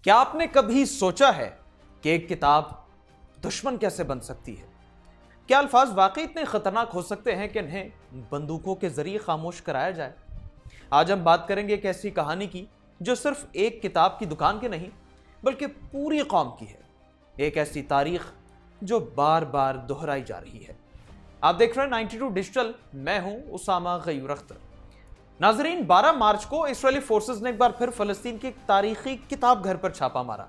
क्या आपने कभी सोचा है कि एक किताब दुश्मन कैसे बन सकती है? क्या अल्फाज वाकई इतने खतरनाक हो सकते हैं कि इन्हें बंदूकों के जरिए खामोश कराया जाए? आज हम बात करेंगे एक ऐसी कहानी की जो सिर्फ एक किताब की दुकान की नहीं बल्कि पूरी कौम की है। एक ऐसी तारीख जो बार बार दोहराई जा रही है। आप देख रहे हैं 92 डिजिटल। मैं हूं उसामा गयूर अख्तर। नाजरीन, 12 मार्च को इस्राएली फोर्सेस ने एक बार फिर फलस्तीन की एक तारीखी किताब घर पर छापा मारा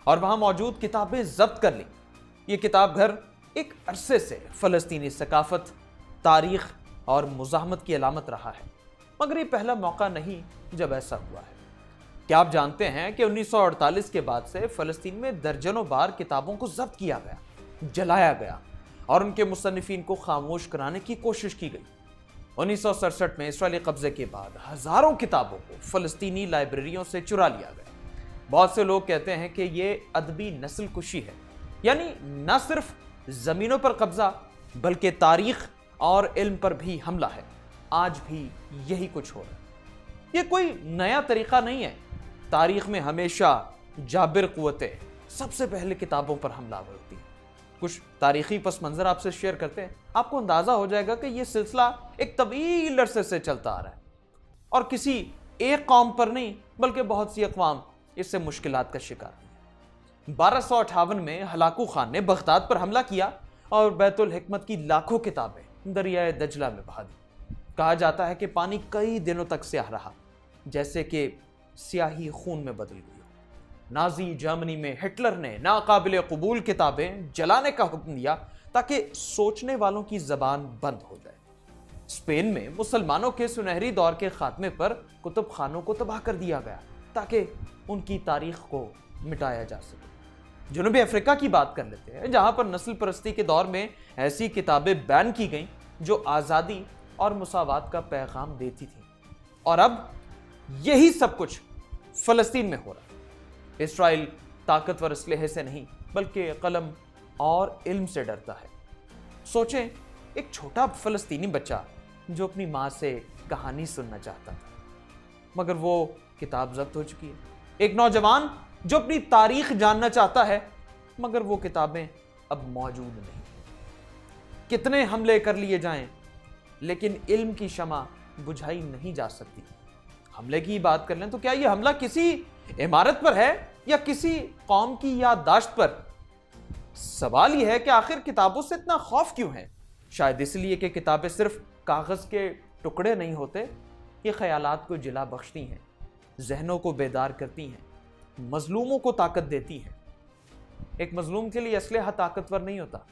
और वहां मौजूद किताबें जब्त कर ली। ये किताब घर एक अरसे से फलस्तीनी सकाफत, तारीख और मुजाहमत की अलामत रहा है, मगर ये पहला मौका नहीं जब ऐसा हुआ है। क्या आप जानते हैं कि 1948 के बाद से फलस्तीन में दर्जनों बार किताबों को जब्त किया गया, जलाया गया और उनके मुसन्निफीन को खामोश कराने की कोशिश की गई। 1967 में इस्राएली कब्जे के बाद हजारों किताबों को फलस्तीनी लाइब्रेरियों से चुरा लिया गया। बहुत से लोग कहते हैं कि यह अदबी नस्ल कुशी है, यानी न सिर्फ जमीनों पर कब्जा बल्कि तारीख और इल्म पर भी हमला है। आज भी यही कुछ हो रहा है। यह कोई नया तरीका नहीं है। तारीख में हमेशा जाबिर कुव्वतें सबसे पहले किताबों पर हमलावर होती हैं। कुछ तारीखी पस मंजर आपसे शेयर करते हैं, आपको अंदाजा हो जाएगा कि यह सिलसिला एक तवील अरसे से चलता आ रहा है और किसी एक कौम पर नहीं बल्कि बहुत सी अक़वाम इससे मुश्किलात का शिकार हुई। 1258 में हलाकू खान ने बगदाद पर हमला किया और बैतुल हिकमत की लाखों किताबें दरियाए दजला में बहा दी। कहा जाता है कि पानी कई दिनों तक स्याह रहा, जैसे कि स्याही खून में बदल गई। नाजी जर्मनी में हिटलर ने नाकाबिले कबूल किताबें जलाने का हुक्म दिया ताकि सोचने वालों की जबान बंद हो जाए। स्पेन में मुसलमानों के सुनहरी दौर के खात्मे पर कुतुब खानों को तबाह कर दिया गया ताकि उनकी तारीख को मिटाया जा सके। जनूबी अफ्रीका की बात कर लेते हैं, जहां पर नस्ल परस्ती के दौर में ऐसी किताबें बैन की गईं जो आज़ादी और मुसावात का पैगाम देती थी। और अब यही सब कुछ फलस्तीन में हो रहा है। इस्राइल ताकतवर असलहे से नहीं बल्कि कलम और इल्म से डरता है। सोचें, एक छोटा फलस्तीनी बच्चा जो अपनी माँ से कहानी सुनना चाहता था, मगर वो किताब जब्त हो चुकी है। एक नौजवान जो अपनी तारीख जानना चाहता है, मगर वो किताबें अब मौजूद नहीं। कितने हमले कर लिए जाएं, लेकिन इल्म की शमा बुझाई नहीं जा सकती। हमले की बात कर लें तो क्या यह हमला किसी इमारत पर है या किसी कौम की याददाश्त पर? सवाल यह है कि आखिर किताबों से इतना खौफ क्यों है? शायद इसलिए कि किताबें सिर्फ कागज के टुकड़े नहीं होते, ये ख्यालात को जिला बख्शती हैं, जहनों को बेदार करती हैं, मजलूमों को ताकत देती हैं। एक मजलूम के लिए असलहा ताकतवर नहीं होता।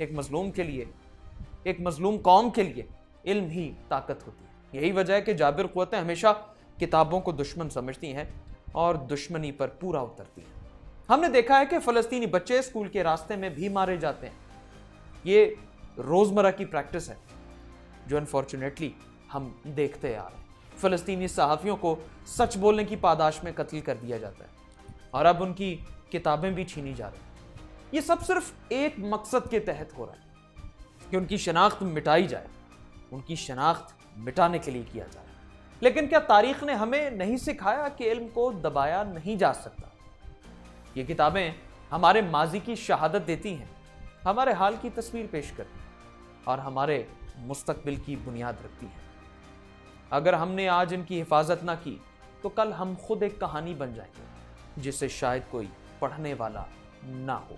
एक मजलूम के लिए, एक मजलूम कौम के लिए इल्म ही ताकत होती है। यही वजह है कि जाबिर कुव्वतें हमेशा किताबों को दुश्मन समझती हैं और दुश्मनी पर पूरा उतरती हैं। हमने देखा है कि फलस्तीनी बच्चे स्कूल के रास्ते में भी मारे जाते हैं। ये रोजमर्रा की प्रैक्टिस है जो अनफॉर्चुनेटली हम देखते आ रहे हैं। फलस्तीनी सहाफियों को सच बोलने की पादाश में कत्ल कर दिया जाता है और अब उनकी किताबें भी छीनी जा रही हैं। ये सब सिर्फ एक मकसद के तहत हो रहा है कि उनकी शनाख्त मिटाई जाए। उनकी शनाख्त मिटाने के लिए किया जा रहा है। लेकिन क्या तारीख ने हमें नहीं सिखाया कि इल्म को दबाया नहीं जा सकता? ये किताबें हमारे माजी की शहादत देती हैं, हमारे हाल की तस्वीर पेश करती हैं और हमारे मुस्तकबिल की बुनियाद रखती हैं। अगर हमने आज इनकी हिफाजत ना की तो कल हम खुद एक कहानी बन जाएंगे जिसे शायद कोई पढ़ने वाला ना हो।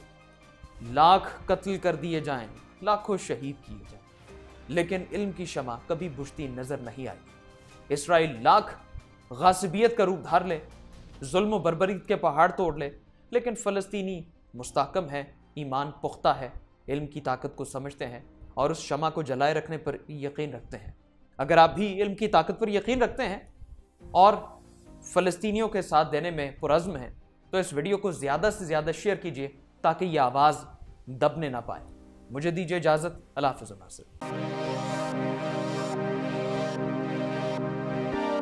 लाख कत्ल कर दिए जाएं, लाखों शहीद किए जाएं, लेकिन इल्म की शमा कभी बुझती नजर नहीं आई। इस्राइल लाख गासिबियत का रूप धार ले, जुल्म व बर्बरीत के पहाड़ तोड़ ले, लेकिन फलस्तीनी मुस्तहकम है, ईमान पुख्ता है, इल्म की ताकत को समझते हैं और उस शमा को जलाए रखने पर यकीन रखते हैं। अगर आप भी इल्म की ताकत पर यकीन रखते हैं और फलस्तीनियों के साथ देने में पुरज़्म हैं तो इस वीडियो को ज़्यादा से ज़्यादा शेयर कीजिए ताकि यह आवाज़ दबने ना पाए। मुझे दीजिए इजाज़त। अल्लाह हाफ़िज़।